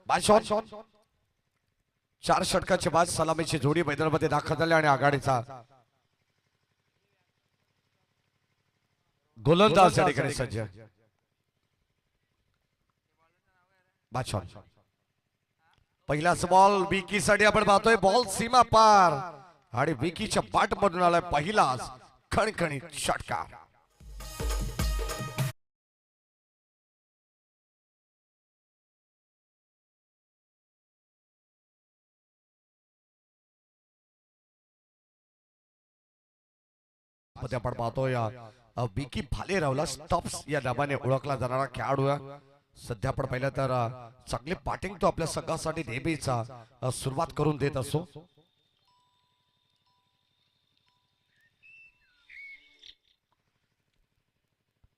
बाशॉन 4 षटकांचे बाद सलामीची जोडी मैदानामध्ये दाखल झाली आणि आघाडीचा गोलंदाज या ठिकाणी सज्ज बाशॉन पहिलाच बॉल विकी साठी आपण पाहतोय बॉल सीमा पार आणि विकीच्या बॅट मधून आलाय पहिलाच खणखणीत षटकार आपण पाहतोय विकी भालेरावला स्टॉप्स या नावाने ओळखला जाणारा खेळाडू सध्या आपण पाहिलं तर चांगली बॅटिंग तो आपल्या संघासाठी नेहमीचा सुरुवात करून देत असतो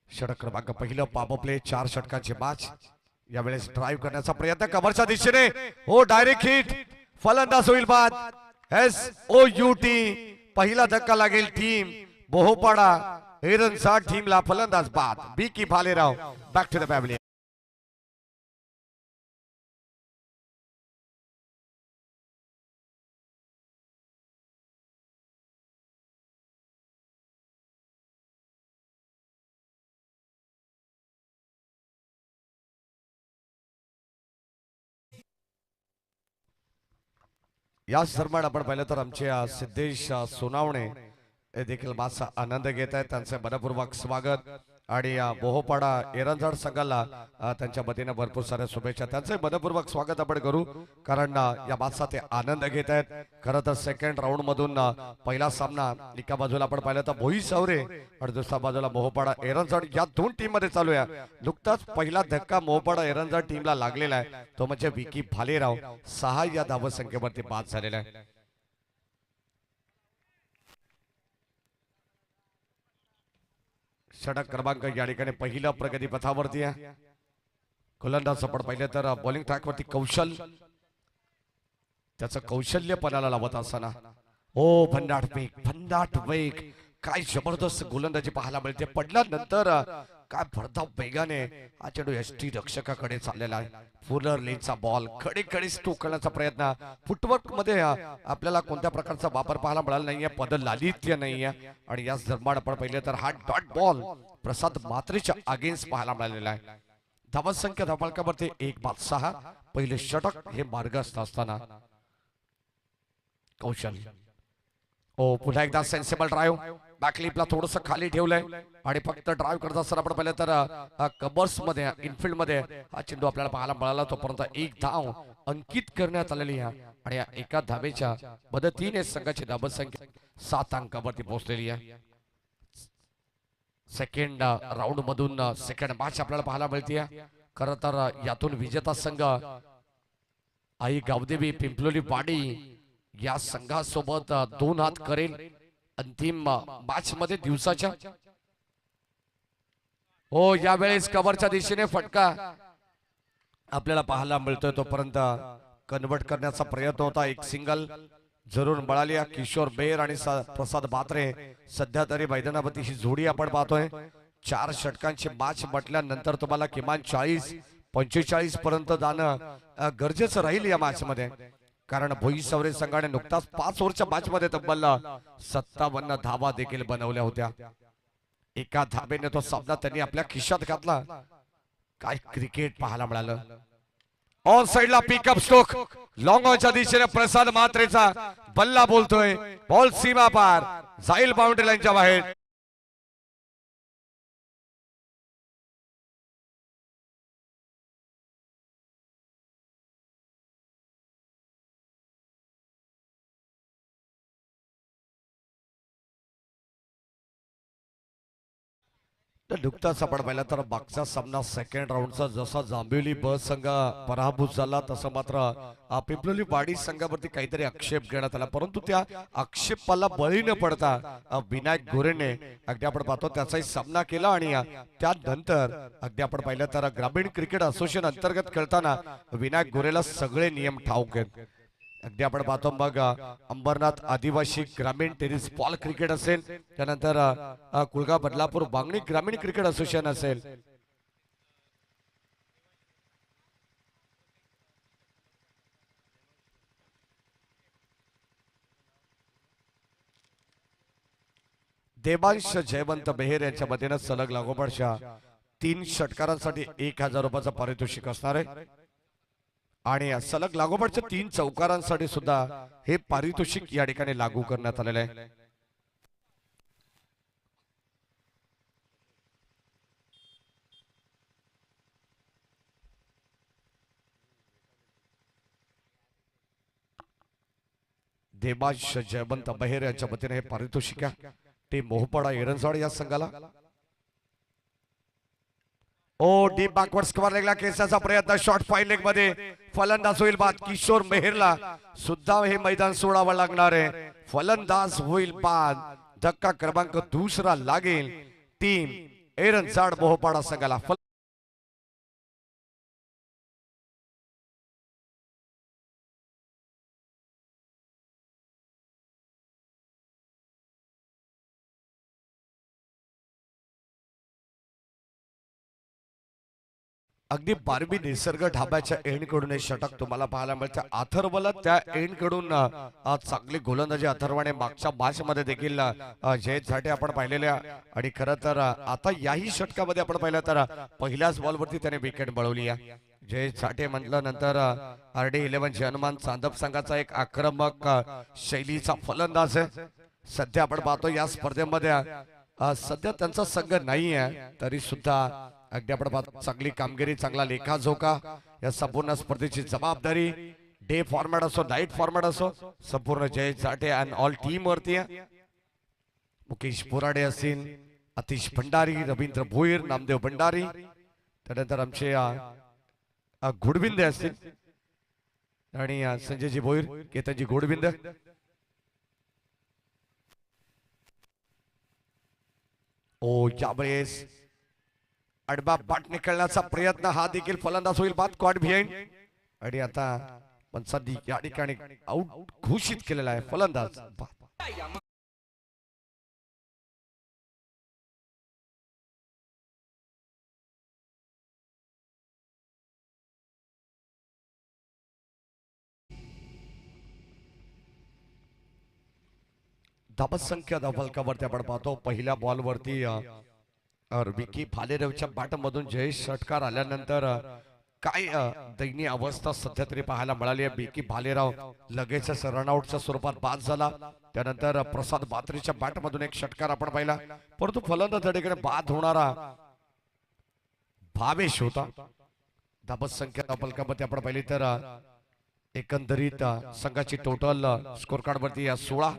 षटक क्रमांक पहिलं पाप प्ले 4 षटकांचे मॅच यावेळेस ड्राइव्ह करण्याचा प्रयत्न कव्हरच्या दिशेने हो डायरेक्ट हिट फलंदाज होईल बाद SOUT पहिला धक्का लागेल टीम बोहोपाडा एरनचा टीमला फलंदाज बाद Vicky Bhalerao back to the pavilion याच दरम्यान आपण पाहिलं तर आमचे सिद्धेश सोनावणे हे देखील माझा आनंद घेत आहेत त्यांचे मनपूर्वक स्वागत आणि बोहोपाडा एरंजाड संघाला त्यांच्या वतीने भरपूर साऱ्या शुभेच्छा त्यांचे मनपूर्वक स्वागत आपण करू कारण या बादचा ते आनंद घेत आहेत खरं तर सेकंड राऊंड मधून पहिला सामना एका बाजूला आपण पाहिलं तर भोई सावरे आणि दुसऱ्या बाजूला मोहोपाडा एरंजाड या दोन टीम मध्ये चालू आहे नुकताच पहिला धक्का मोहोपाडा एरंजाड टीमला लागलेला आहे तो म्हणजे विकी भालेराव 6 या धावसंख्येवरती बाद झालेला आहे षटक क्रमांक या ठिकाणी पहिला प्रगती पथावरती आहे गोलंदाज आपण पाहिलं तर बॉलिंग ट्रॅकवरती कौशल त्याचं कौशल्य पणाला लावत असताना ओ भन्नाट वेग काय जबरदस्त गोलंदाजी पाहायला मिळते पडल्यानंतर काय भरधाव वेगाने हा चेंडू एसटी रक्षकाकडे चाललेला आहे फुलर लेनचा बॉल खडे टोकण्याचा प्रयत्न फुटवर्क मध्ये आपल्याला कोणत्या प्रकारचा वापर पाहायला मिळाला नाहीये पदलालित्य नाहीये आणि याच दरम्यान आपण पाहिले तर हा डॉट बॉल प्रसाद मात्रेच्या अगेन्स्ट पाहायला मिळालेला आहे धावसंख्या धावफलकावरती 1-6 पहिले षटक हे मार्गस्थ असताना कौशल ओ पुन्हा एकदा सेन्सिबल ड्राइव्ह बॅकलिपला थोडस खाली ठेवलंय आणि फक्त ड्राइव्ह करत असताना आपण पाहिलं तर कबर्स मध्ये इनफिल्ड मध्ये हा चेंडू आपल्याला पाहायला मिळाला तोपर्यंत 1 धाव अंकित करण्यात आलेली आहे आणि या एका धावेच्या मदतीने संघाची धावसंख्या 7 अंकावरती पोहोचलेली आहे सेकंड राऊंड मधून सेकंड मॅच आपल्याला पाहायला मिळते खरं तर यातून विजेता संघ आई गावदेवी पिंपलोली वाडी या संघासोबत 2 हात करेल अंतिम मॅच मध्ये दिवसाच्या हो यावेळेस कव्हरच्या दिशेने फटका आपल्याला पाहायला मिळतोय तोपर्यंत कन्वर्ट करण्याचा प्रयत्न होता एक सिंगल जरूर मिळाली किशोर बेर आणि प्रसाद बात्रे सध्या तरी मैदानावरती ही जोडी आपण पाहतोय 4 षटकांची मॅच म्हटल्यानंतर तुम्हाला किमान 40-45 पर्यंत जाणं गरजेचं राहील या मॅच मध्ये कारण भोई सावरे संघाने नुकताच 5 ओव्हरच्या मॅच मध्ये तब्बल 57 धावा देखील बनवल्या होत्या एका धाबेने तो सामना त्यांनी आपल्या खिशात घातला काय क्रिकेट पाहायला मिळालं ऑन साइडला पिकअप स्ट्रोक लॉंग ऑनच्या दिशेने प्रसाद मात्रेचा बल्ला बोलतोय बॉल सीमा पार जाईल बाउंड्री लाईनच्या बाहेर नुकताच आपण पाहिलं तर मागचा सामना सेकंड राऊंडचा जसा जांभिवली ब संघ पराभूत झाला तसं मात्र पिंपलोली वाडी संघावरती काहीतरी आक्षेप घेण्यात आला परंतु त्या आक्षेपाला बळी न पडता विनायक गोरेने अगदी आपण पाहतो त्याचाही सामना केला आणि त्यानंतर अगदी आपण पाहिलं तर ग्रामीण क्रिकेट असोसिएशन अंतर्गत खेळताना विनायक गोरेला सगळे नियम ठाऊक आहेत अगदी आपण पाहतो मग अंबरनाथ आदिवासी ग्रामीण टेनिस बॉल क्रिकेट असेल त्यानंतर कुळगाव बदलापूर बांगणी ग्रामीण क्रिकेट असोसिएशन असेल देवांश जयवंत बेहेर यांच्या वतीनं सलग लागोपाठच्या 3 षटकारांसाठी 1000 रुपयाचं पारितोषिक असणार आहे आणि सलग लागोपाठच्या 3 चौकारांसाठी सुद्धा हे पारितोषिक या ठिकाणी लागू करण्यात आलेलं आहे। देवांश जयवंत बहेर यांच्या वतीने हे पारितोषिक आहे टीम मोहपाडा एरंजाड या संघाला। ओ डीप बॅकवर्ड्स कव्हर लेगला केसाचा प्रयत्न शॉर्ट फाईन लेग मध्ये फलंदाज होईल बाद किशोर मेहरला सुद्धा हे मैदान सोडावं लागणार आहे। फलंदाज होईल बाद धक्का क्रमांक दुसरा लागेल टीम एरंजाड मोहपाडा संघाला। अगदी बारबी निसर्ग ढाब्याच्या एंड कडून हे षटक तुम्हाला पाहायला मिळतं। अथर्वला त्या एंड कडून चांगली गोलंदाजी अथर्वाने मागच्या मॅच मध्ये देखील जयसाठी आपण पाहिलेल्या आणि खरं तर आता याही षटकामध्ये आपण पाहिलं तर पहिल्याच बॉलवरती त्याने विकेट मिळवली आहे। जय साठे म्हटलं नंतर RD 11 जनमान चांदप संघाचा एक आक्रमक शैलीचा फलंदाज आहे। सध्या आपण पाहतो या स्पर्धेमध्ये सध्या त्यांचा संघ नाही आहे तरी सुद्धा अगदी आपण पाहतो चांगली कामगिरी चांगला लेखाजोखा या संपूर्ण स्पर्धेची जबाबदारी डे फॉर्मॅट असो नाईट फॉर्मॅट असो संपूर्ण जय चाटे अँड ऑल टीम वरती आहे। मुकेश बोराडे असतील अतिश भंडारी रवींद्र भोईर नामदेव भंडारी त्यानंतर आमचे घोडबिंदे असतील आणि संजयजी भोईर केतनजी घोडबिंद। ओ यावेळेस अडबा बाट निकलण्याचा प्रयत्न हा देखील फलंदाज होईल बाद कॉट बिहाइंड आणि आता पंचांनी या ठिकाणी आउट घोषित केलेला आहे फलंदाज धावसंख्या धावफलकावरती आपण पाहतो पहिल्या बॉल वरती विकी भालेरावच्या बॅटमधून जयेश षटकार आल्यानंतर काय दयनीय अवस्था सध्या तरी पाहायला मिळाली आहे। विकी भालेराव लगेचच रनआउटच्या स्वरूपात बाद झाला। त्यानंतर प्रसाद बात्रीच्या बॅटमधून एक षटकार आपण पाहिला परंतु फलंदाज ठिकाणी बाद होणारा भावेश होता। धावसंख्या धावफलकामध्ये आपण पाहिली तर एकंदरीत संघाची टोटल स्कोर कार्ड वरती 16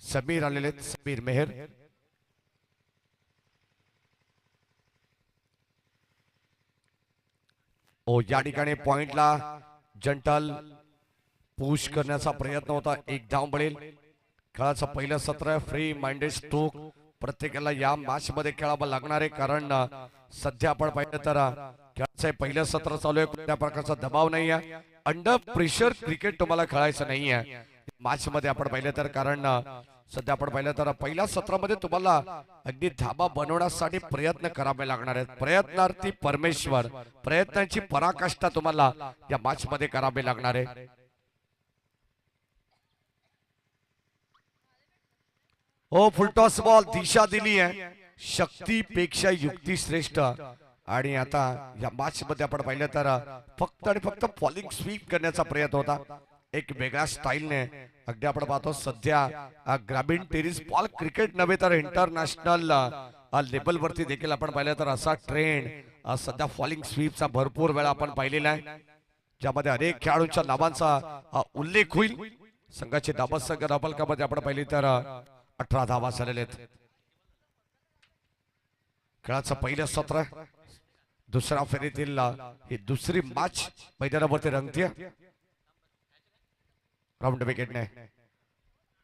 समीर आलेले समीर मेहर ओ या ठिकाणी पॉइंटला जंटल पुश करण्याचा प्रयत्न होता एक धाव मिळेल। खेळाचं पहिलं सत्र फ्री माइंडेड स्ट्रोक प्रत्येकाला या मॅच मध्ये खेळावं लागणार आहे कारण सध्या आपण पाहिलं तर खेळाचं पहिलं सत्र चालू आहे कोणत्या प्रकारचा दबाव नाही आहे अंडर प्रेशर क्रिकेट तुम्हाला खेळायचं नाही आहे मॅच मध्ये आपण पाहिलं तर कारण सध्या आपण पाहिलं तर पहिल्या सत्रामध्ये तुम्हाला अगदी धाबा बनवण्यासाठी प्रयत्न करावे लागणार आहेत। प्रयत्नार्थी परमेश्वर प्रयत्नांची पराकाष्ठा तुम्हाला या मॅच मध्ये करावे लागणार आहे। हो फुलटॉस बॉल दिशा दिली आहे शक्तीपेक्षा युक्ती श्रेष्ठ आणि आता या मॅच मध्ये आपण पाहिलं तर फक्त आणि फक्त फॉलिंग स्वीप करण्याचा प्रयत्न होता एक वेगळ्या स्टाईलने अगदी आपण पाहतो सध्या ग्रामीण टेनिस बॉल क्रिकेट नव्हे तर इंटरनॅशनल लेवल वरती देखील आपण पाहिलं तर असा ट्रेंड सध्या फॉलिंग स्वीपचा भरपूर वेळा आपण पाहिलेला आहे ज्यामध्ये अनेक खेळाडूंच्या नावांचा उल्लेख होईल। संघाची धावसंख्या धावफलकामध्ये आपण पाहिली तर 18 धावा झालेले आहेत। खेळाचं पहिलं सत्र दुसऱ्या फेरीतील ही दुसरी मॅच मैदानावरती रंगते राउंड विकेटने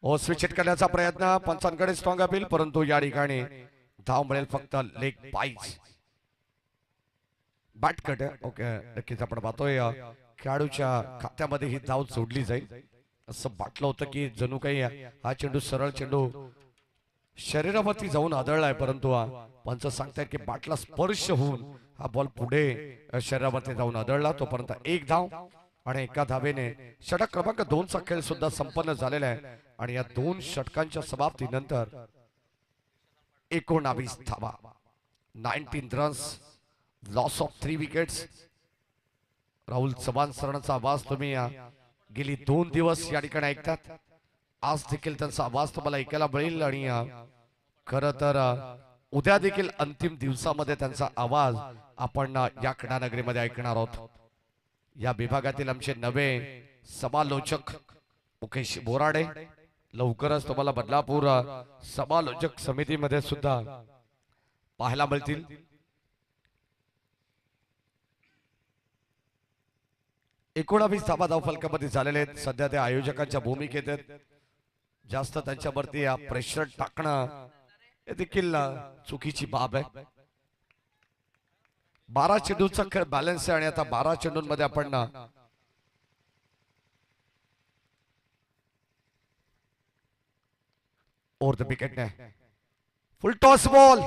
ओ स्विच हिट करण्याचा प्रयत्न पंचांकडे स्ट्रॉंग अपील परंतु या ठिकाणी धाव मिळेल फक्त लेग बाईज बॅट कट ओके नक्कीच आपण पाहतोय खेळाडूच्या खात्यामध्ये ही धाव जोडली जाईल असं वाटलं होतं की जणू काही हा चेंडू सरळ चेंडू शरीरावरती जाऊन आदळलाय परंतु पंच सांगतायत की बॅटला स्पर्श होऊन हा बॉल पुढे शरीरावरती जाऊन आदळला तोपर्यंत एक धाव आणि एका धावेने षटक क्रमांक 2 चा खेळ सुद्धा संपन्न झालेला आहे आणि या 2 षटकांच्या समाप्तीनंतर 19 धावा, 19 runs, loss of 3 wickets. Rahul Chavan सरांचा आवाज तुम्ही गेली 2 दिवस या ठिकाणी ऐकतात. आज देखील त्यांचा आवाज तुम्हाला ऐकायला मिळेल आणि खरं तर उद्या देखील अंतिम दिवसामध्ये त्यांचा आवाज आपण या क्रीडानगरीमध्ये ऐकणार आहोत. या विभागातील आमचे नवे समालोचक मुकेश बोराडे लवकरच तुम्हाला बदलापूर समालोचक समितीमध्ये सुद्धा पाहायला मिळतील. एकोणावीस धावा धावफलकामध्ये झालेले आहेत. सध्या ते आयोजकांच्या भूमिकेत आहेत. जास्त त्यांच्यावरती प्रेशर टाकणं हे देखील चुकीची बाब आहे. 12 चेंडूचा खेळ बॅलन्स आहे आणि आता 12 चेंडूंमध्ये आपण ओव्हर द विकेट ने full toss ball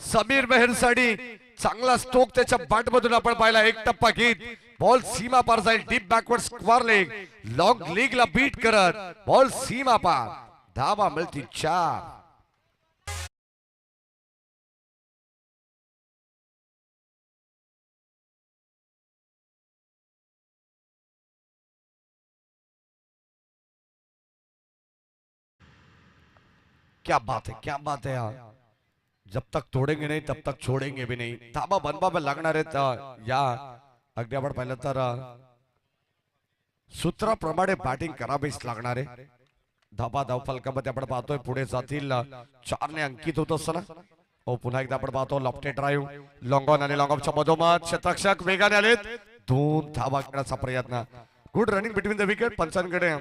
Sameer Meher साठी चांगला स्ट्रोक त्याच्या बॅट मधून आपण पाहिला. एक टप्पा घेत बॉल सीमा पार जाईल. Deep backward square leg long leg ला बीट करत बॉल सीमा पार. धावा मिळतील 4. क्या बात है, क्या बात है यार. जब तक तोडेंगे नहीं तब तक छोडेंगे भी नहीं. धाबा बनवावे लागणार आहेत. या अगदी आपण पाहिलं तर सूत्राप्रमाणे बॅटिंग करावीच लागणार आहे. धाबा धावफलकामध्ये आपण पाहतोय पुढे जातील 4 ने अंकित होत असताना. हो पुन्हा एकदा आपण पाहतो लॉफ्टेड ड्राइव्ह लॉंग ऑन आणि लॉंग ऑफच्या मधोमध क्षेत्ररक्षक वेगाने आलेत. 2 धावा करण्याचा प्रयत्न. Good running between the wicket. पंचांकडे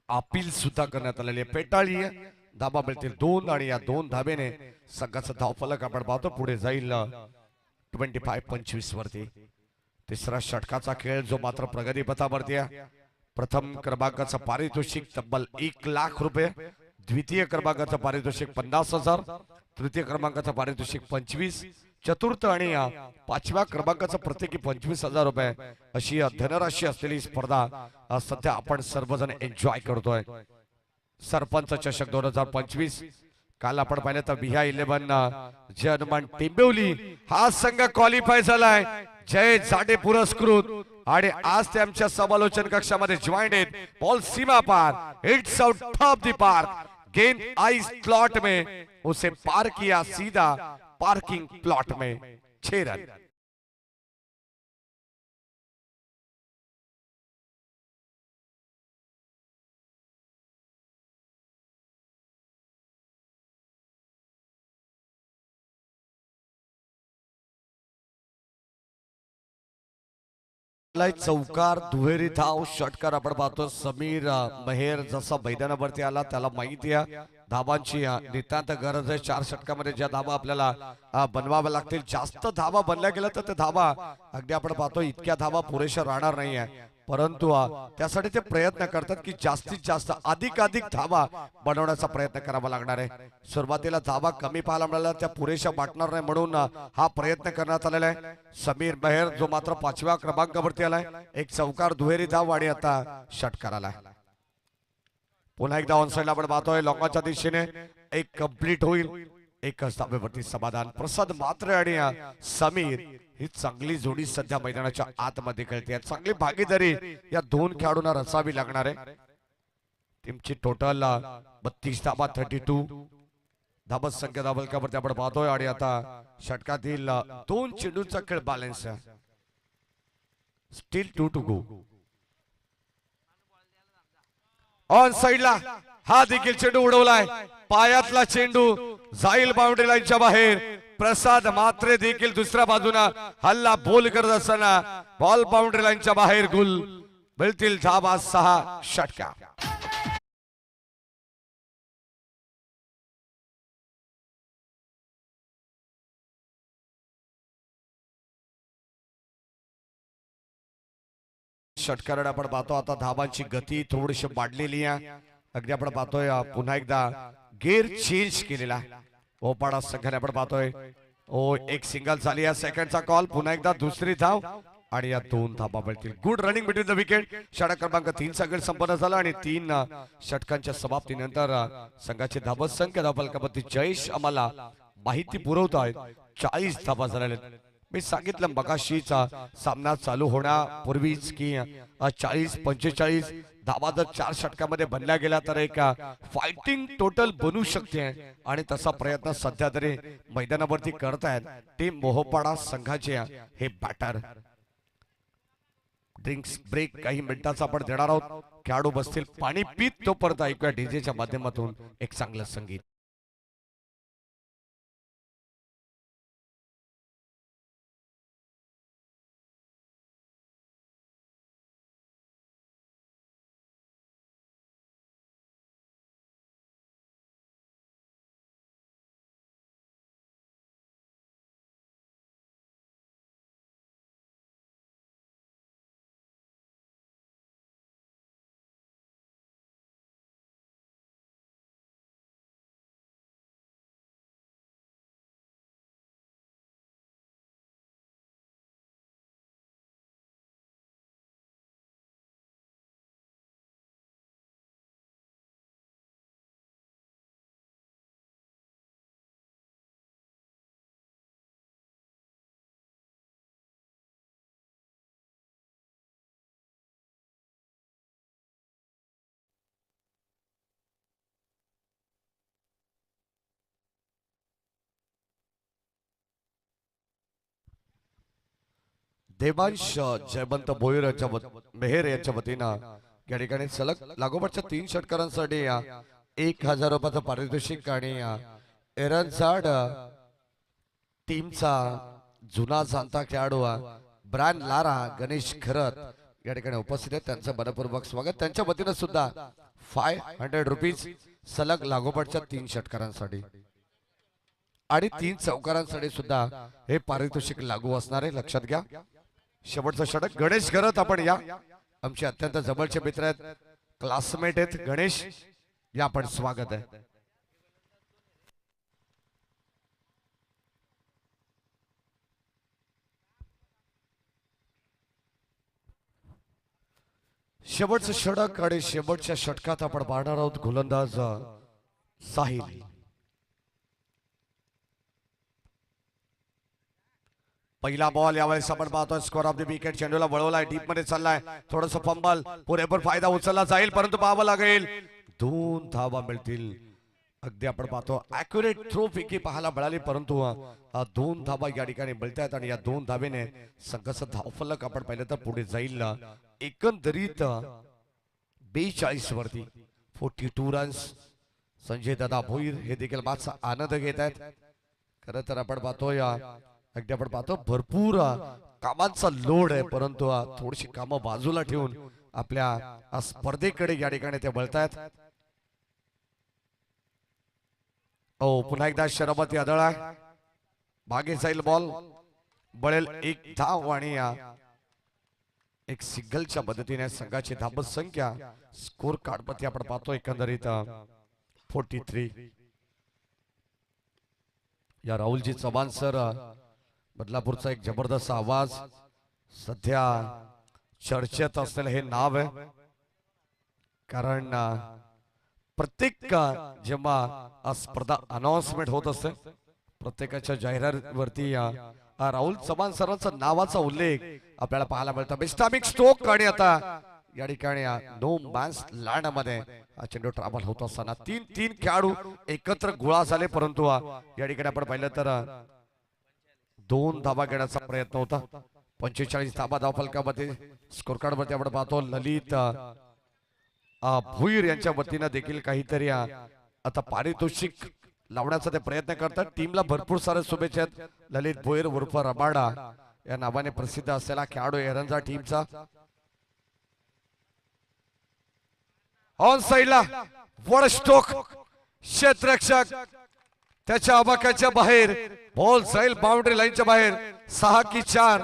अपील सुद्धा करण्यात आलेली आहे. पेटाळी धाबा मिळतील 2 आणि या 2 धाबेने संघाचा धावफलक आपण पाहतो पुढे जाईल 25-25 वरती. तिसरा षटकाचा खेळ जो मात्र प्रगती पथावरती आहे. प्रथम क्रमांकाचं पारितोषिक तब्बल 1 लाख रुपये, द्वितीय क्रमांकाचं पारितोषिक 50,000, तृतीय क्रमांकाचं पारितोषिक 25, चतुर्थ आणि 5व्या क्रमांकाचं प्रत्येकी 25,000 रुपये अशी धनराशी असलेली स्पर्धा सध्या आपण सर्वजण एन्जॉय करतोय. सरपंच चषक 2025 काल आपण पाहिलं तर VI11 जय हनुमान टेंबिवली हा संघ क्वालिफाय झालाय. जय जाडे पुरस्कृत आणि आज ते आमच्या समालोचन कक्षामध्ये जॉइंट आहेत. बॉल सीमा पार hits out top the park. गेंद आई स्लॉट में उसे पार किया सीधा पार्किंग प्लॉट में. 6 रन. चौकार दुहेरी धाव षटकार आपण पाहतो. समीर मेहर जसा मैदानावरती आला त्याला माहिती आहे धावांची नितांत गरज आहे. 4 षटकामध्ये ज्या धावा आपल्याला बनवाव्या लागतील. जास्त धावा बनल्या गेल्या तर ते धावा अगदी आपण पाहतो इतक्या धावा पुरेशा राहणार नाही आहे. परंतु त्यासाठी ते प्रयत्न करतात की जास्तीत जास्त अधिकाधिक धावा बनवण्याचा प्रयत्न करावा लागणार आहे. सुरुवातीला धावा कमी पाहायला मिळाल्या त्या पुरेशा वाटणार नाही म्हणून हा प्रयत्न करण्यात आलेला आहे. समीर मेहर जो मात्र 5व्या क्रमांकावरती आलाय. एक चौकार दुहेरी धाव आणि आता षटकार आलाय. पुन्हा एकदा ऑन साइडला आपण पाहतोय लॉंगच्या दिशेने एक कंप्लीट होईल. एकच धावेवरती समाधान. प्रसाद मात्रे आणि समीर ही चांगली जोडी सध्या मैदानाच्या आतमध्ये खेळते. चांगली भागीदारी या 2 खेळाडूंना रचावी लागणार आहे. टीमची टोटल 32 धावा 32 धाबा संख्या धावफलकावरती आपण पाहतोय आणि आता षटकातील 2 चेंडूंचा खेळ बॅलन्स आहे. Steel 2 to go. ऑन साइडला हा देखील चेंडू उडवलाय. पायातला चेंडू जाईल बाउंड्री लाईनच्या बाहेर. प्रसाद मात्रे देखील दुसऱ्या बाजूला हल्ला बोल करत असताना बॉल बाउंड्री लाईनच्या बाहेर. गुल मिळतील धावा 6 षटकार. षटकार आपण पाहतो आता धावांची गती थोडीशी वाढलेली आहे. अगदी आपण पाहतोय पुन्हा एकदा गेअर चेंज केलेला ओपाडा संघाने आपण पाहतोय. ओ एक सिंगल झाली या सेकंडचा कॉल. पुन्हा एकदा दुसरी धाव आणि या 2 धाबा मिळतील. Good running between the wicket. षटक क्रमांक 3 चा खेळ संपन्न झाला आणि 3 षटकांच्या समाप्तीनंतर संघाचे धाबा संख्या धावफलकावरती जयेश आम्हाला माहिती पुरवत आहेत. 40 धाबा झालेल्या. मी सांगितलं मगाशीचा सामना चालू होण्यापूर्वीच की 40-45 धाबा जर 4 षटकामध्ये बनल्या गेला तर एक फायटिंग टोटल बनू शकते आणि तसा प्रयत्न सध्या तरी मैदानावरती करतायत टीम मोहपाडा संघाचे हे बॅटर. ड्रिंक्स ब्रेक काही मिनिटाचा आपण देणार आहोत. खेळाडू बसतील पाणी पीत तोपर्यंत ऐकूया डीजेच्या माध्यमातून एक चांगलं संगीत. देवांश जयवंत भोईर यांच्या मेहर यांच्या वतीनं या ठिकाणी सलग लागोपाठच्या 3 षटकारांसाठी 1000 रुपयाचं पारितोषिक आणि एरनझाड टीमचा जुना जाणता खेळाडू ब्रॅन लारा गणेश खरत या ठिकाणी उपस्थित आहेत. त्यांचं मनपूर्वक स्वागत. त्यांच्या वतीनं सुद्धा 500 रुपीज सलग लागोपाठच्या 3 षटकारांसाठी आणि 3 चौकारांसाठी सुद्धा हे पारितोषिक लागू असणार आहे. लक्षात घ्या. शेवटचं षटक गणेश करत आपण या आमचे अत्यंत जवळचे मित्र आहेत, क्लासमेट आहेत गणेश, या आपण स्वागत आहे. शेवटचं षटक आणि शेवटच्या षटकात आपण पाहणार आहोत गोलंदाज साहिल. पहिला बॉल यावेळेस आपण पाहतोय स्कोर ऑफ द विकेट. चेंडूला वळवलाय, डीप मध्ये चाललाय, थोडस फंबल, पुरेपूर फायदा उचलला जाईल परंतु पाहावं लागेल 2 धावा मिळतील. अगदी आपण पाहतो ॲक्युरेट थ्रो फेकी पाहायला मिळाली परंतु 2 धावा या ठिकाणी मिळतात आणि या 2 धावेने संघाचं धावफलक आपण पाहिलं तर पुढे जाईल एकंदरीत 42 वरती. 42 रन्स. संजय दादा भोईर हे देखील मागचा आनंद घेत आहेत. खरं तर आपण पाहतोय अगदी आपण पाहतो भरपूर कामांचा लोड आहे परंतु थोडीशी कामं बाजूला ठेवून आपल्या स्पर्धेकडे या ठिकाणी ते वळतायत. पुन्हा एकदा शरबत आदळा मागे जाईल बॉल, बळेल 1 धाव आणि एक सिंगलच्या मदतीने संघाची धाबत संख्या स्कोर कार्ड मध्ये आपण पाहतो एकंदरीत 43. या राहुलजी चव्हाण सर बदलापूरचा एक जबरदस्त आवाज, सध्या चर्चेत असलेलं हे नाव आहे कारण प्रत्येक जेव्हा स्पर्धा अनाउन्समेंट होत असते प्रत्येकाच्या जाहिरातीवरती राहुल चव्हाण सरांचा नावाचा उल्लेख आपल्याला पाहायला मिळतो. बेस्टामिक स्ट्रोक आणि आता या ठिकाणी नो मॅन्स लँड मध्ये हा चेंडू ट्रॅव्हल होत असताना 3 खेळाडू एकत्र गोळा झाले परंतु या ठिकाणी आपण पाहिलं तर 2 धावा घेण्याचा प्रयत्न होता. 45 धावा धावफलकामध्ये स्कोर कार्ड मध्ये आपण पाहतो ललित भुईर यांच्या वतीनं देखील काहीतरी आता पारितोषिक लावण्याचा ते प्रयत्न करतात. टीमला भरपूर सारे शुभेच्छा आहेत. ललित भुईर उर्फ रबाडा या नावाने प्रसिद्ध असलेला खेळाडू एरंजा टीमचा. ऑन साइडला वर स्ट्रोक, क्षेत्ररक्षक त्याच्या आवाक्याच्या बाहेर, बॉल जाईल बाउंड्री लाईनच्या बाहेर. 6 की 4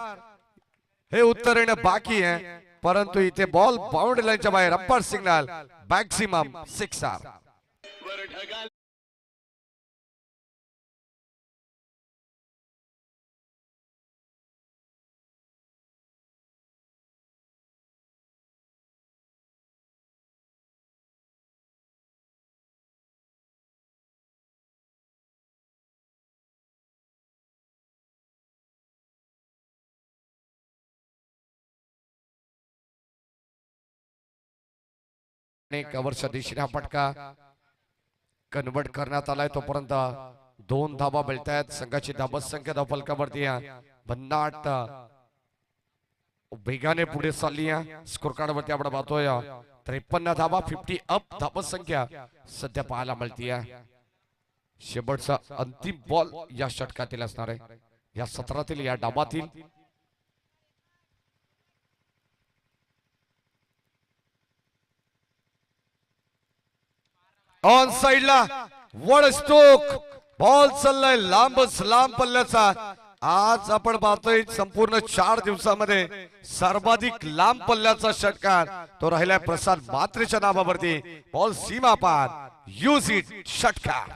हे उत्तर येणं बाकी आहे परंतु इथे बॉल बाउंड्री लाईनच्या बाहेर. Umpire signal maximum 6. आणि कव्हरच्या दिशेने हा फटका कन्वर्ट करण्यात आलाय. तोपर्यंत 2 धाबा मिळतायत. संघाची धाबा संख्या धावफलकावरती भन्नाट वेगाने पुढे चालली आहे. स्कोर कार्ड वरती आपण पाहतोय 53 धाबा, 50 अप धाबा संख्या सध्या पाहायला मिळते. शेवटचा अंतिम बॉल या षटकातील असणार आहे, या सत्रातील, या डाबातील. ऑन साइडला वड स्ट्रोक बॉल चाललाय लांबच लांब पल्ल्याचा. आज आपण पाहतोय संपूर्ण 4 दिवसामध्ये सर्वाधिक लांब पल्ल्याचा षटकार तो राहिलाय प्रसाद मात्रेच्या नावावरती. बॉल सीमा पार, यूज इट षटकार.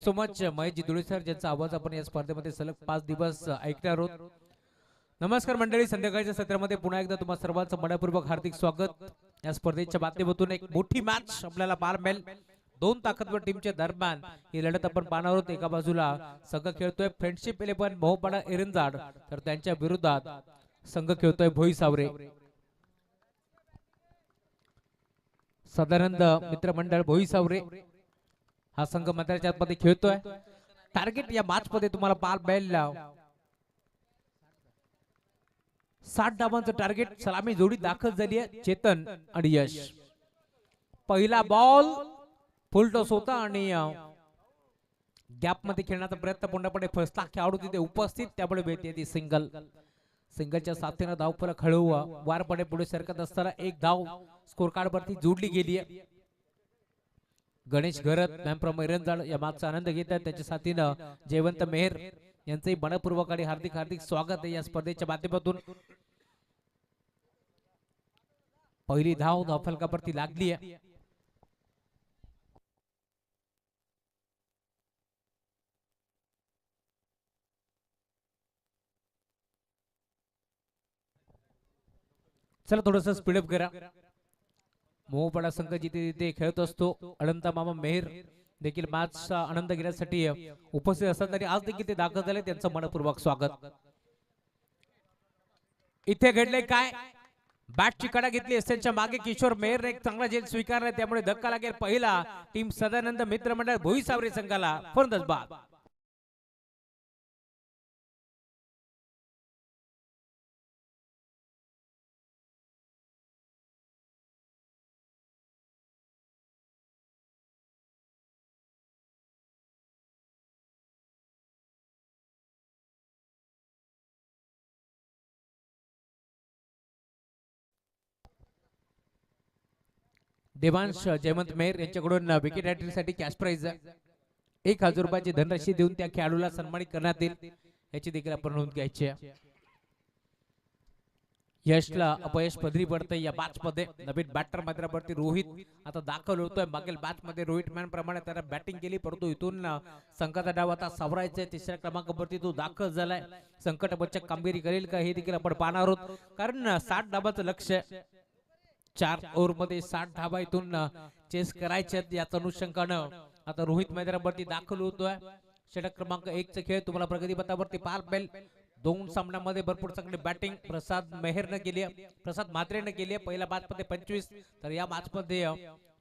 So much Maheshji Dhule sir, ज्यांचा आवाज आपण या स्पर्धेमध्ये सलग 5 दिवस ऐकणार आहोत. नमस्कार मंडळी, संध्याकाळच्या सत्रामध्ये पुन्हा एकदा तुम्हा सर्वांचं मनपूर्वक हार्दिक स्वागत. या स्पर्धेच्या माध्यमातून एक मोठी मॅच आपल्याला पाहायला मिळेल. दोन ताकदवर टीमच्या दरम्यान ही लढत आपण पाहणार आहोत. एका बाजूला संघ खेळतोय फ्रेंडशिप 11 मोहपाडा एरंजाड, तर त्यांच्या विरोधात संघ खेळतोय भोई सावरे. सदानंद मित्रमंडळ भोई सावरे हा संघ मैदानाच्या आतमध्ये खेळतोय. टार्गेट या मॅच मध्ये तुम्हाला पाहायला मिळेल 60 धावांचं टार्गेट. सलामी जोडी दाखल झाली आहे चेतन आणि यश. पहिला बॉल फुल टॉस होता आणि गॅप मध्ये खेळण्याचा प्रयत्न पूर्णपणे फसला. खेळाडू तिथे उपस्थित, त्यामुळे मिळते ती सिंगल. सिंगलच्या साथीने धावफलक हळू वारपणे पुढे सरकत असताना एक धाव स्कोर कार्ड वरती जोडली गेली आहे. गणेश घरत मॅम फ्रॉम एरंजाड या मॅचचा आनंद घेत आहेत. त्याच्या साथीनं जयवंत मेहर यांचंही मनपूर्वक आणि हार्दिक हार्दिक स्वागत आहे या स्पर्धेच्या माध्यमातून. पहिली धाव धावफलकावरती लागली आहे. चला थोडस स्पीडअप करा. मोहपाडा संघ जिथे तिथे खेळत असतो. अनंता मामा मेहर देखील मॅचचा आनंद घेण्यासाठी उपस्थित असतात आणि आज देखील ते दाखल झाले. त्यांचं मनपूर्वक स्वागत. इथे घडले काय, बॅटची कडा घेतली त्यांच्या मागे किशोर मेहर एक चांगला झेल स्वीकारला, त्यामुळे धक्का लागेल पहिला टीम सदानंद मित्रमंडळ भोई सावरे संघाला. फलंदाज बाद. देवांश जयवंत मेहर यांच्याकडून विकेट हॅट्रिक साठी कॅश प्राइज 1000 रुपयाची धनराशी देऊन त्या खेळाडूला सन्मानित करण्यात येईल, याची देखील आपण नोंद घ्यायची आहे. यशला अपयश पदरी पडतंय या मॅच मध्ये. नवीन बॅटर मैदानावरती रोहित आता दाखल होतोय. मागील मॅच मध्ये रोहित मॅन प्रमाणे त्याने बॅटिंग केली, परंतु इथून संघाचा डाव आता सावरायचा. तिसऱ्या क्रमांकावरती तो दाखल झालाय. संकटमोचक कामगिरी करेल का हे देखील आपण पाहणार आहोत, कारण 60 धावांचं लक्ष्य 4 ओव्हर मध्ये 60 धावा इथून चेस करायचे. याच अनुषंगानं आता रोहित मैदानावरती दाखल होतोय. षटक क्रमांक 1 चा खेळ तुम्हाला प्रगती पथावरती पाहायला मिळेल. दोन सामन्यांमध्ये भरपूर चांगली बॅटिंग प्रसाद मेहरने केली आहे, प्रसाद म्हात्रेने केली आहे. पहिल्या मॅच मध्ये 25, तर या मॅच मध्ये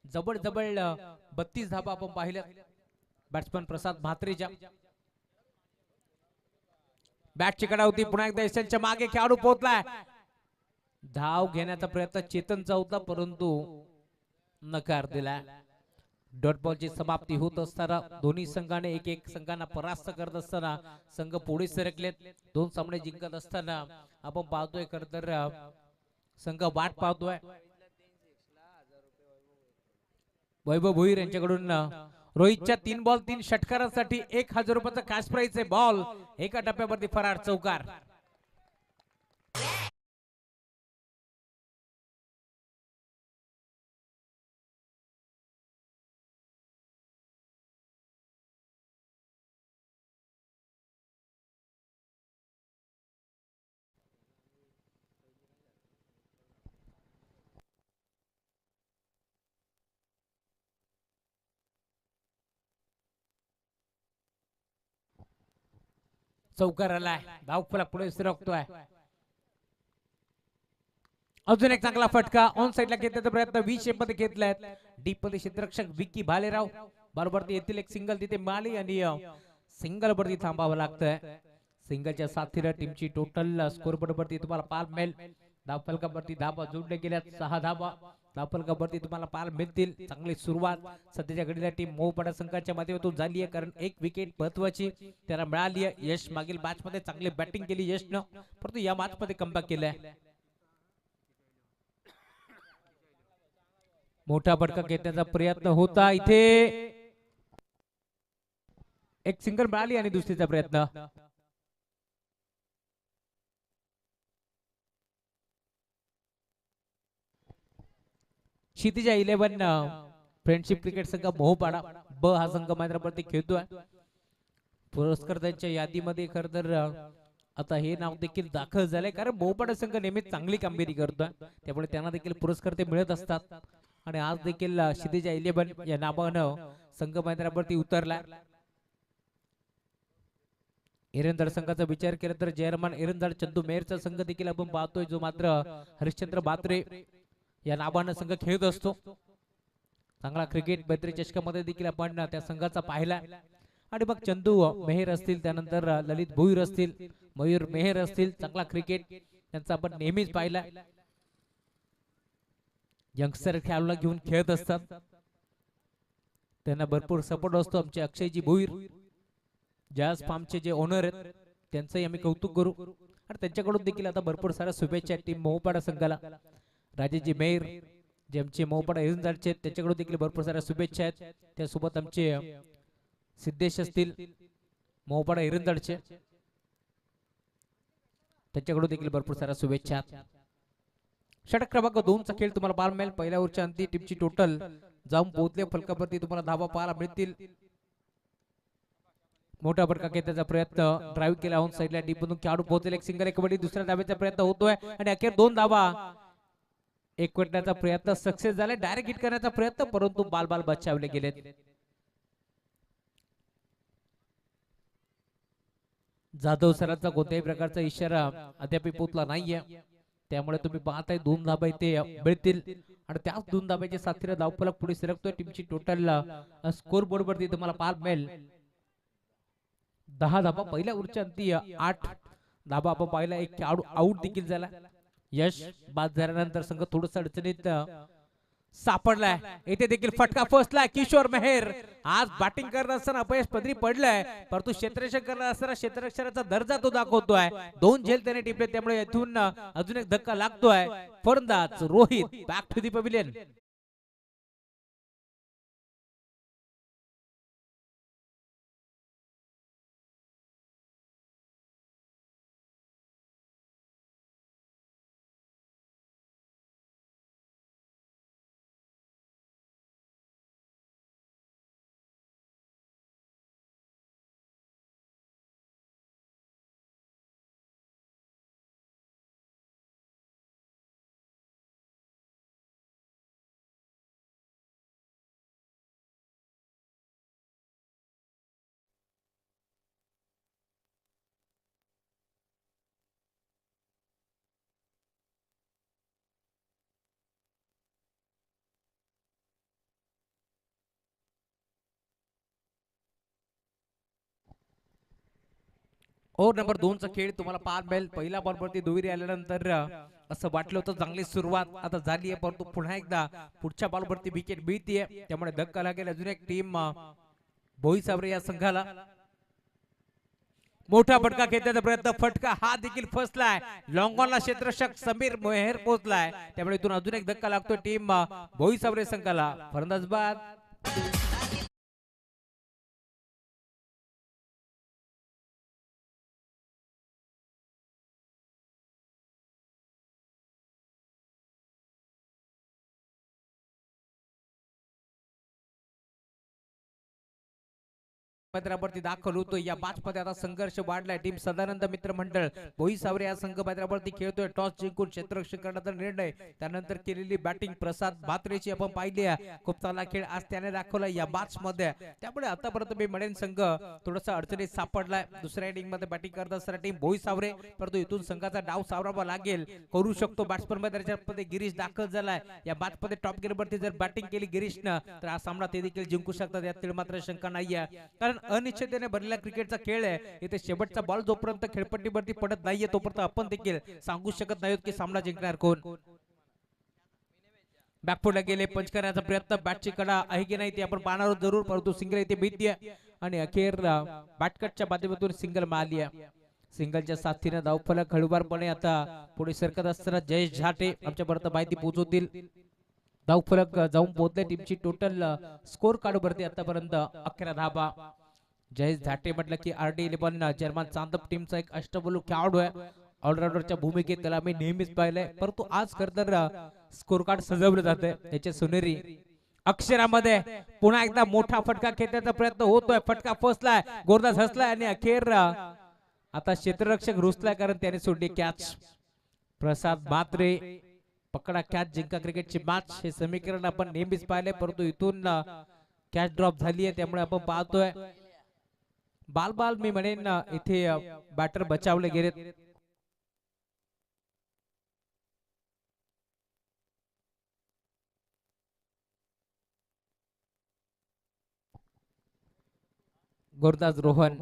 जवळ 32 धावा आपण पाहिल्या बॅट्समन प्रसाद म्हात्रेच्या. बॅटची कडा होती. पुन्हा एकदा एसच्या मागे खेळाडू पोहोचलाय. धाव घेण्याचा प्रयत्न चेतनचा होता, परंतु नकार दिला. डॉट बॉलची समाप्ती होत असताना दोन्ही संघाने एक संघांना परास्त करत असताना संघ पुढे सरकलेत. 2 सामने जिंकत असताना आपण पाहतोय खर तर संघ वाट पाहतोय. वैभव भोईर यांच्याकडून रोहितच्या 3 बॉल 3 षटकारांसाठी 1000 रुपयाचा कॅश प्राइज आहे. बॉल एका टप्प्यावरती फरार चौकार. चौकार आलाय. धावफलक पुढे सरकतोय. अजून एक चांगला फटका ऑन साइडला घेतल्याचा प्रयत्न 20 शेप मध्ये घेतलाय. डीप मध्ये क्षेत्ररक्षक विक्की भालेराव बरोबर येथील एक सिंगल तिथे मिळाली आणि सिंगल वरती थांबावं लागतंय. सिंगलच्या साथीला टीमची टोटल स्कोर बोर्ड वरती तुम्हाला पाहायला मिळेल. धावफलकावरती धावा जोडले गेल्या 6 धावा धावफलकावरती तुम्हाला पाहायला मिळतील. चांगली सुरुवात सध्याच्या घडीला टीम मोहपाडा संघाच्या माध्यमातून झाली आहे, कारण एक विकेट महत्वाची त्याला मिळाली आहे. यश मागील मॅच मध्ये चांगली बॅटिंग केली यशनं, परंतु या मॅच मध्ये कमबॅक केलाय. मोठा फटका घेण्याचा प्रयत्न होता. इथे एक सिंगल मिळाली आणि दुसरीचा प्रयत्न. क्षितिजा 11 फ्रेंडशिप क्रिकेट संघ मोहपाडा ब हा संघ मैदानावरती खेळतोय. पुरस्कर्त्यांच्या यादीमध्ये खरं तर आता हे नाव देखील दाखल झालंय, कारण मोहपाडा संघ नेहमीच चांगली कामगिरी करतोय, त्यामुळे त्यांना देखील पुरस्कर्ते मिळत असतात. आणि आज देखील क्षितिजा 11 या नावानं संघ मैदानावरती उतरला. एरंदळ संघाचा विचार केला तर जयरमान एरंदळ चंदू मेहरचा संघ देखील आपण पाहतोय, जो मात्र हरिश्चंद्र बात्रे या नावानं संघ खेळत असतो. चांगला क्रिकेट मैत्री चषकामध्ये देखील आपण त्या संघाचा पाहिला. आणि मग चंदू मेहर असतील, त्यानंतर ललित भोईर असतील, मयूर मेहर असतील, चांगला क्रिकेट त्यांचा आपण नेहमीच पाहिला. यंगस्टर खेळाडूला घेऊन खेळत असतात, त्यांना भरपूर सपोर्ट असतो. आमचे अक्षयजी भोईर जॅझ फार्मचे जे ओनर आहेत त्यांचंही आम्ही कौतुक करू. आणि त्यांच्याकडून देखील आता भरपूर साऱ्या शुभेच्छा टीम मोहपाडा संघाला. राजेजी मेहर जे आमचे मोहपाडा एरंदाळचे आहेत त्याच्याकडून देखील भरपूर साऱ्या शुभेच्छा आहेत. त्यासोबत आमचे सिद्धेश असतील मोहपाडा एरंदाळचे, त्याच्याकडून देखील भरपूर साऱ्या शुभेच्छा. षटक क्रमांक 2 चा खेळ तुम्हाला पाहायला मिळेल. पहिल्या ओव्हरच्या अंती टीमची टोटल जाऊन पोहोचले फलकावरती तुम्हाला धावा पाहायला मिळतील. मोठा फटका घेण्याचा प्रयत्न ड्राईव्ह केला ऑन साइडला डीपमधून खेळाडू पोहोचले. एक सिंगल एक कबड्डी दुसऱ्या धाब्याचा प्रयत्न होतोय आणि अखेर 2 धावा एकवटण्याचा प्रयत्न सक्सेस झाला. डायरेक्ट हिट करण्याचा प्रयत्न, परंतु बाल बचावले गेलेत. जाधव सरांचा कोणत्याही प्रकारचा इशारा अद्याप पोहोचला नाहीये, त्यामुळे तुम्ही पाहताय 2 धाबा इथे मिळतील. आणि त्याच 2 धाब्याच्या साथीने धावफलक पुढे सरकतोय. टीमची टोटल स्कोर बोर्ड वरती तुम्हाला पाहायला मिळेल 10 धाबा. पहिल्या ओव्हरच्या अंती 8 धाबा आपण पाहिला. एक खेळाडू आउट देखील झाला. यश बाद झाल्यानंतर संघ थोडस अडचणीत सापडलाय. येथे देखील फटका फसलाय. किशोर मेहर आज बॅटिंग करत असताना अपयश पदरी पडलाय, परंतु क्षेत्ररक्षण करत असताना क्षेत्ररक्षणाचा दर्जा तो दाखवतोय. 2 झेल त्याने टिपले, त्यामुळे येथून अजून एक धक्का लागतोय. फलंदाज Rohit back to the pavilion. Over number 2 चा खेळ तुम्हाला पाहायला मिळेल. पहिल्या बॉल वरती दुहेरी आल्यानंतर असं वाटलं होतं चांगली सुरुवात आता झाली आहे, परंतु पुन्हा एकदा पुढच्या बॉल वरती विकेट मिळतीये, त्यामुळे धक्का लागेल अजून एक टीम भोई सावरे या संघाला. मोठा फटका घेण्याचा प्रयत्न, फटका हा देखील फसलाय. लॉंग ऑनला क्षेत्ररक्षक समीर मेहर पोहोचलाय, त्यामुळे इथून अजून एक धक्का लागतोय टीम भोई सावरे संघाला. फलंदाज बाद. मैदानावरती दाखल होतो. या मॅच मध्ये आता संघर्ष वाढलाय. टीम सदानंद मित्र मंडळ भोई सावरे या संघ मैदानावरती खेळतोय. टॉस जिंकून क्षेत्ररक्षण करण्याचा निर्णय, त्यानंतर केलेली बॅटिंग प्रसाद बात्रेची आपण पाहिली आहे. खूप चांगला खेळ आज त्याने दाखवला या मॅच मध्ये, त्यामुळे आतापर्यंत मी म्हणेन संघ थोडासा अडचणीत सापडलाय. दुसऱ्या इनिंग मध्ये बॅटिंग करत असताना टीम भोई सावरे, परंतु इथून संघाचा डाव सावरावा लागेल, करू शकतो. बॅट्समन मध्ये गिरीश दाखल झालाय. या मॅच मध्ये टॉप गिअर वरती जर बॅटिंग केली गिरीशनं तर हा सामना ते देखील जिंकू शकतात, यात मात्र शंका नाहीये. कारण अनिश्चिततेने भरलेला क्रिकेटचा खेळ आहे. इथे शेवटचा बॉल जोपर्यंत खेळपट्टीवरती पडत नाहीये तोपर्यंत आपण देखील सांगू शकत नाही की सामना जिंकणार कोण. बॅकफुटला गेले, पंच करण्याचा प्रयत्न, बॅटची कडा आहे की नाही ते आपण पाहणार आहोत जरूर, परंतु सिंगल इथे भीतीये आणि अखेर बॅटकटच्या माध्यमातून सिंगल मारली. सिंगलच्या साथीने धावफलक हळूवारपणे आता पुढे सरकत असताना जयेश झाटे आमच्यापर्यंत माहिती पोहोचवतील. धावफलक जाऊन पोहोचले. टीमची टोटल स्कोर कार्ड वरती आतापर्यंत 11 धावा. जयेश झाटे म्हटलं की RD11 जर्मन चांदप टीमचा एक अष्टबैलू खेळाडू आहे. ऑलराऊंडरच्या भूमिकेत त्याला मी नेहमीच पाहिलंय, परंतु आज खरं तर स्कोर कार्ड सजवलं जाते. त्याचे सोनेरी अक्षरामध्ये पुन्हा एकदा मोठा फटका खेळण्याचा प्रयत्न होतोय. फटका फसलाय, गोरदास हसलाय आणि अखेर आता क्षेत्ररक्षक रुसलाय कारण त्याने सोडली कॅच. प्रसाद मात्रे पकडा कॅच जिंका क्रिकेटची मॅच हे समीकरण आपण नेहमीच पाहिले, परंतु इथून कॅच ड्रॉप झाली आहे त्यामुळे आपण पाहतोय बाल मी म्हणेन इथे बॅटर बचावले गेलेत. गुरदास रोहन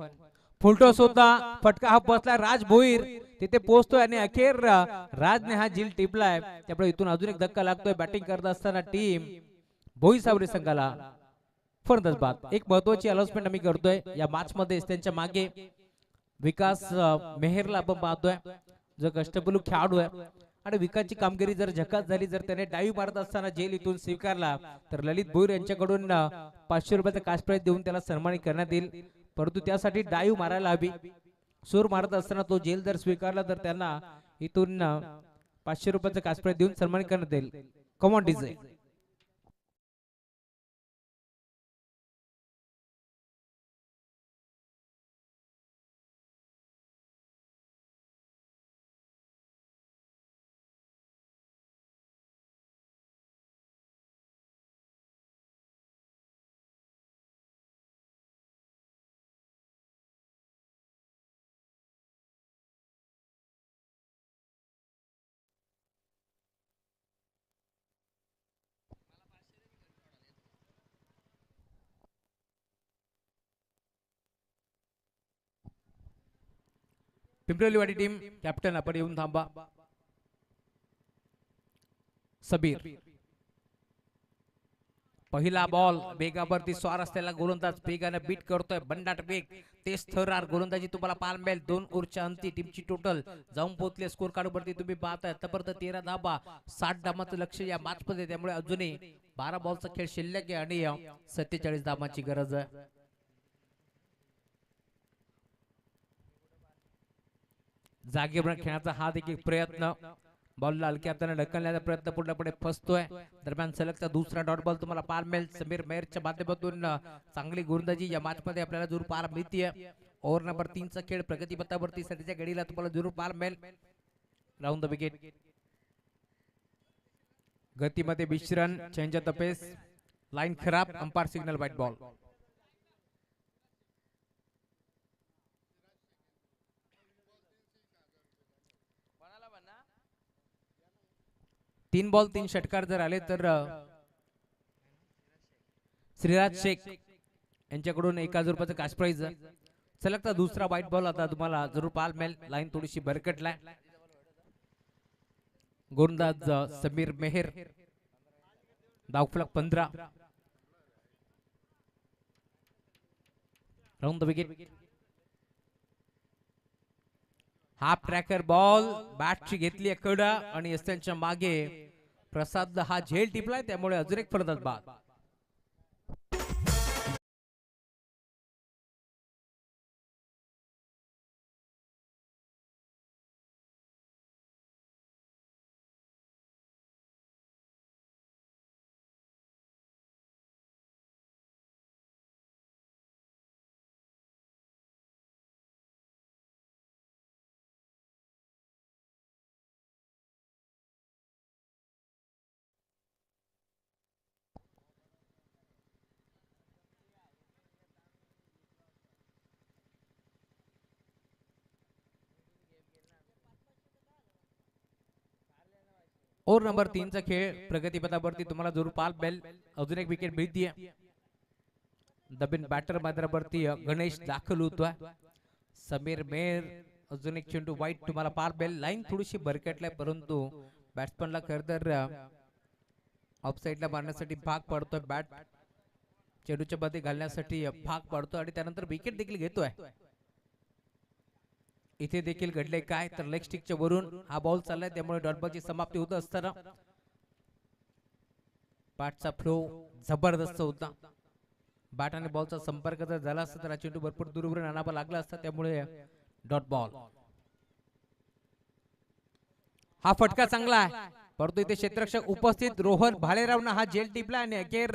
फुलटॉस होता, फटका हा बसला. राज भोईर तिथे पोहोचतोय आणि अखेर राजने हा झील टिपलाय त्यामुळे इथून अजून एक धक्का लागतोय. बॅटिंग करत असताना टीम भोई सावरी संघाला फलंदाज बाद. एक महत्वाची अनाउन्समेंट आम्ही करतोय या मॅच मध्ये. त्यांच्या मागे विकास मेहरला आपण पाहतोय जो कष्टबलू खेळाडू आहे आणि विकासची कामगिरी जर झकास झाली, जर त्याने डाईव्ह मारत असताना जेल इथून स्वीकारला तर ललित भोईर यांच्याकडून 500 रुपयाचा कॅश प्राइज देऊन त्याला सन्मानित करण्यात येईल, परंतु त्यासाठी डाईव्ह मारायला हवी. सूर मारत असताना तो जेल जर स्वीकारला तर त्यांना इथून 500 रुपयाचा कॅश प्राइज देऊन सन्मानित करण्यात येईल. Come on DJ. Pimpalwadi team captain आपण येऊन थांबा. सबीर पहिला बॉल वेगावरती स्वार असलेला गोलंदाज वेगाने बीट करतोय. बंडाट वेग तेज थरार गोलंदाजी तुम्हाला पाहायला मिळेल. 2 ओव्हरच्या अंती टीमची टोटल जाऊन पोहोचले. स्कोर कार्ड वरती तुम्ही पाहताय तपर्यंत 13 धाबा 60 धाबांचं लक्ष या मॅच मध्ये, त्यामुळे अजूनही 12 बॉलचा खेळ शिल्लक आहे आणि 47 धाबांची गरज आहे. जागेवर खेळण्याचा हा देखील प्रयत्न, बॉलला हलक्या हाताने ढकलण्याचा प्रयत्न पूर्णपणे फसतोय. दरम्यान सलगचा दुसरा डॉट बॉल तुम्हाला पाहायला मिळेल. समीर मेहरच्या माध्यमातून चांगली गोलंदाजी या मॅच मध्ये आपल्याला जरूर पाहायला मिळते. ओव्हर नंबर 3 चा खेळ प्रगतीपथावरती सध्याच्या घडीला तुम्हाला जरूर पाहायला मिळेल. राऊंड द विकेट, गतीमध्ये विश्रण, change of the pace, line खराब, umpire signal wide ball. 3 ball 3 षटकार जर आले तर श्रीराज शेख यांच्याकडून 1000 रुपयाचं कॅश प्राइज. सलगचा दुसरा व्हाईट बॉल आता तुम्हाला जरूर पाहायला मिळेल. लाईन थोडीशी भरकटलाय. गोलंदाज समीर मेहर, धावफलक 15. Round the wicket, half tracker ball बॅटची घेतली कडा आणि त्यांच्या मागे प्रसाद हा झेल टिपलाय त्यामुळे अजून एक फलंदाज बाद. ओव्हर नंबर 3 चा खेळ प्रगतीपथावरती तुम्हाला जरूर पाहायला मिळेल. अजून एक विकेट मिळतीये. दबिन बॅटर मैदानावरती गणेश दाखल होतोय. समीर मेहर, अजून एक चेंडू वाईट तुम्हाला पाहायला मिळेल. लाईन थोडीशी भरकटलाय परंतु बॅट्समनला खरं तर ऑफ साइडला मारण्यासाठी भाग पडतोय. बॅट चेंडूच्या मध्ये घालण्यासाठी भाग पडतो आणि त्यानंतर विकेट देखील घेतोय. इथे देखील घडले काय तर लेग स्टिकच्या वरून हा बॉल चाललाय त्यामुळे डॉट बॉलची समाप्ती होत असताना बॅटचा फ्लो जबरदस्त होता. बॅट आणि बॉलचा संपर्क जर झाला असता तर चेंडू भरपूर दूरवरून आणावा लागला असता, त्यामुळे डॉट बॉल. हा फटका चांगला आहे परंतु इथे क्षेत्ररक्षक उपस्थित रोहन भालेरावनं हा जेल टिपला आणि अखेर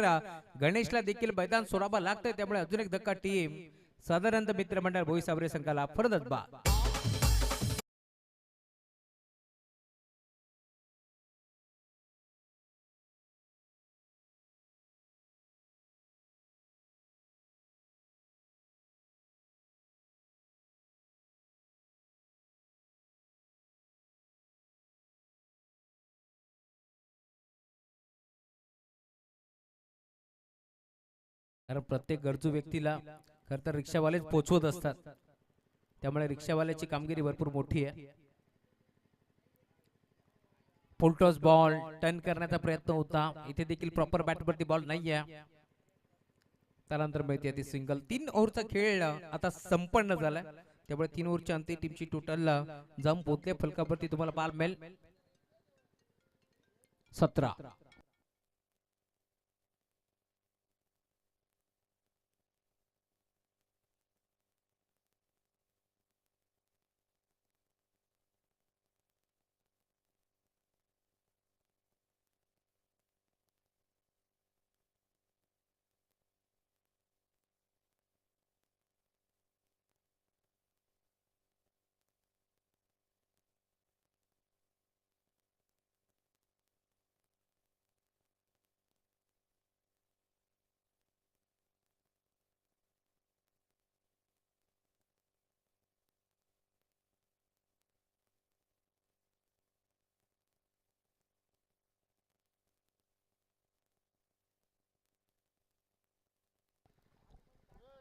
गणेशला देखील मैदान सोडावं लागतंय. त्यामुळे अजून एक धक्का टीम साधारणतः मित्रमंडळ भोईसावरे संघाला फलंदाज बाद. कारण प्रत्येक गरजू व्यक्तीला खर तर रिक्षावालेच पोचवत असतात. त्यामुळे रिक्षावाल्याची कामगिरी भरपूर मोठी आहे. फुलटॉस बॉल टर्न करण्याचा प्रयत्न होता. इथे देखील प्रॉपर बॅटवरती बॉल नाहीये. त्यानंतर माहिती आहे ती सिंगल. 3 ओव्हरचा खेळ आता संपन्न झालाय. त्यामुळे 3 ओव्हरच्या अंती टीमची टोटल जम पोहोचले. फलकावरती तुम्हाला बॉल मिळेल 17.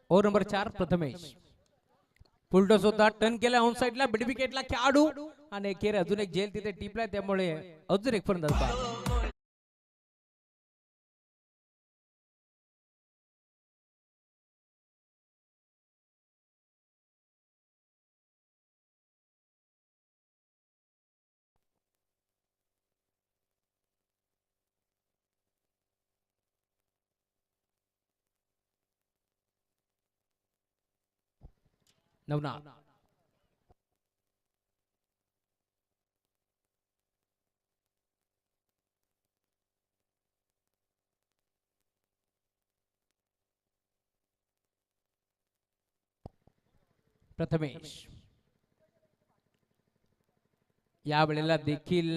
Over number 4 Prathamesh. फुलटॉस होता. टर्न केला ऑन साइडला मिड विकेटला खेळाडू आणि अखेर अजून एक जेल तिथे टिपलाय. त्यामुळे अजून एक फलंदाज बाद. नवनाथ. प्रथमेश या वेळेला देखील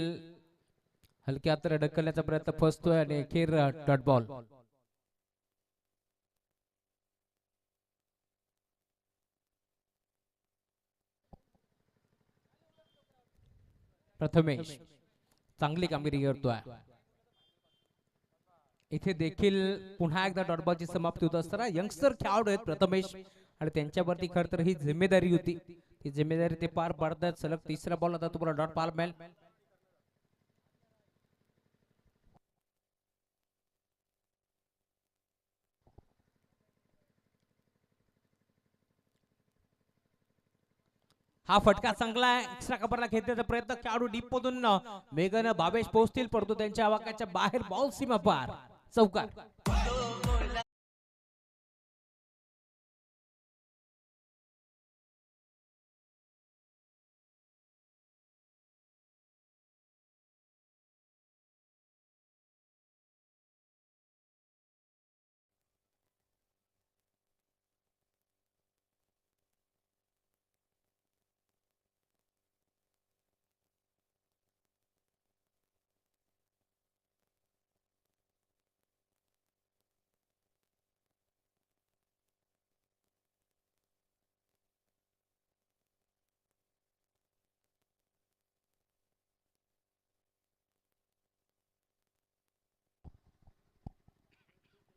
हलक्या हाताने ढकलण्याचा प्रयत्न फसतोय आणि अखेर डॉट बॉल. प्रथमेश चांगली कामगिरी करतोय. इथे देखील पुन्हा एकदा डॉट बॉलची समाप्ती होत असताना यंगस्टर खेळाडू आहेत प्रथमेश आणि त्यांच्यावरती खरं तर ही जिम्मेदारी होती. ती जिम्मेदारी ते पार पाडतात. सलग 3रा बॉल आता तुम्हाला डॉट बॉल मिळेल. हा फटका चांगला आहे. एक्स्ट्रा कव्हरला घेतल्याचा प्रयत्न खेळाडू डीप मधून मेघन भावेश पोहोचतील परंतु त्यांच्या आवाक्याच्या बाहेर बॉल सीमा पार. चौकार.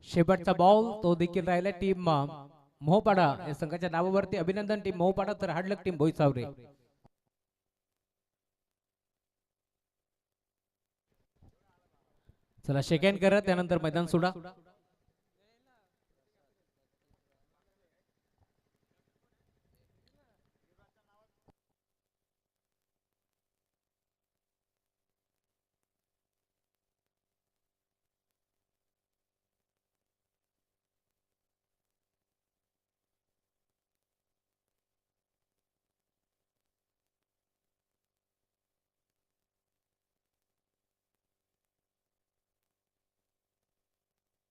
शेवटचा बॉल तो देखील राहिला टीम मोहपाडा या संघाच्या नावावरती. अभिनंदन टीम मोहपाडा तर हार्डलक टीम भोईसावरे. चला शेक हँड करा त्यानंतर मैदान सोडा.